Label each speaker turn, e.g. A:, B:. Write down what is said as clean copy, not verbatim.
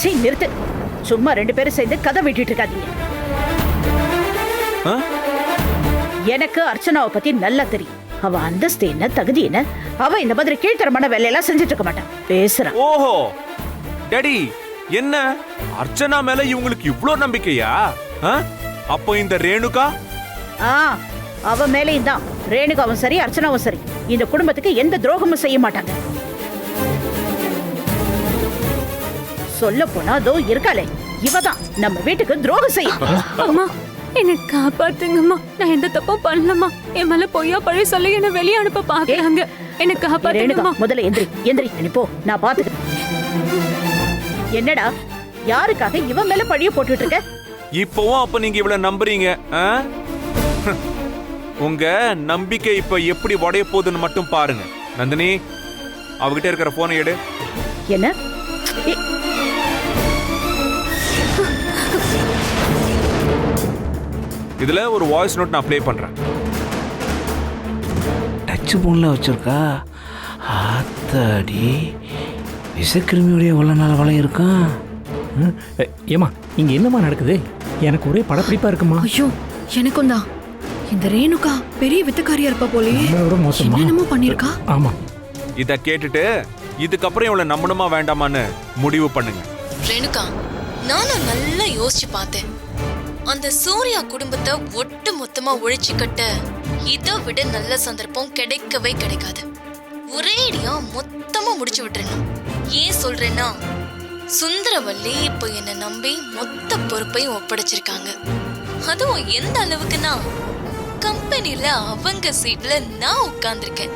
A: சீ, நிறுத்து. சும்மா 2 பேரும் சேர்ந்து கதை விட்டுட்டு இருக்காதீங்க. எனக்கு அர்ச்சனாவை பத்தி நல்லா தெரியும். அவ அந்தஸ்து என்ன, தகுதி என்ன. அவ இந்த மாதிரி கீழ்த்தரமான வேலையெல்லாம் செஞ்சுட்டு இருக்க மாட்டான். பேசுறான்.
B: ஓஹோ டாடி, என்ன அர்ச்சனா மேல இவங்களுக்கு இவ்ளோ நம்பிக்கையா? அப்போ இந்த ரேணுகா?
A: அவ மேலேயும் தான். ரேணுகாவும் சரி, அர்ச்சனாவும் சரி, இந்த குடும்பத்துக்கு எந்த துரோகமும் செய்ய மாட்டாங்க. சொல்ல போனா அதோ இருக்காளே, இவதான் நம்ம வீட்டுக்கு துரோகம் செய்ய.
C: அம்மா, என்னை காப்பாத்துங்கம்மா. நான் எந்த தப்பும் பண்ணலம்மா. என் மேல பொய்யா பழி சொல்லி என்ன வெளியே அனுப்ப பாக்குறாங்க. என்னை காப்பாத்துங்கம்மா.
A: முதல்ல எந்திரி நீ போ, நான் பாத்துக்கிறேன். என்னடா, யாருக்காக இவன் மேல பழிய போட்டுட்டு இருக்க?
B: இப்பவும் அப்ப நீங்க இவ்வளவு நம்புறீங்க? உங்க நம்பிக்கை இப்ப எப்படி உடைய போகுதுன்னு மட்டும் பாருங்க. நந்தினி, அவகிட்ட இருக்கிற போனை எடு.
A: என்ன?
B: இதுல ஒரு வாய்ஸ் நோட் நான் ப்ளே பண்றேன்.
D: டச் போன்ல வச்சிருக்கா. ஆத்தாடி, விஷக்கிருமியுடைய எவ்வளோ நாள் வளையம் இருக்கான்.
E: ஏமா, இங்க என்னமா நடக்குது? எனக்கு ஒரே படப்பிடிப்பா இருக்குமா.
F: ஐயோ, எனக்கும் தான். இந்த ரேணுகா பெரிய வித்துக்காரியா இருப்பா போலே. என்னமோ பண்ணிருக்கா.
E: ஆமா,
B: இத கேட்டுட்டு இதுக்கப்புறம் இவளை நம்பணுமா வேண்டாமான்னு முடிவு பண்ணுங்க.
G: ரேணுகா, நானும் நல்லா யோசிச்சு பார்த்தேன். அந்த சூர்யா குடும்பத்தை ஒட்டு மொத்தமா ஒழிச்சு கட்ட இதை விட நல்ல சந்தர்ப்பம் கிடைக்கவே கிடைக்காது. ஒரேடியா மொத்தமா முடிச்சு விட்டுறணும். ஏன் சொல்றேன்னா, சுந்தரவல்லி இப்ப என்ன நம்பி மொத்த பொறுப்பையும் ஒப்படைச்சிருக்காங்க. அதுவும் எந்த அளவுக்குன்னா, கம்பெனில அவங்க சீட்ல நான் உட்கார்ந்திருக்கேன்.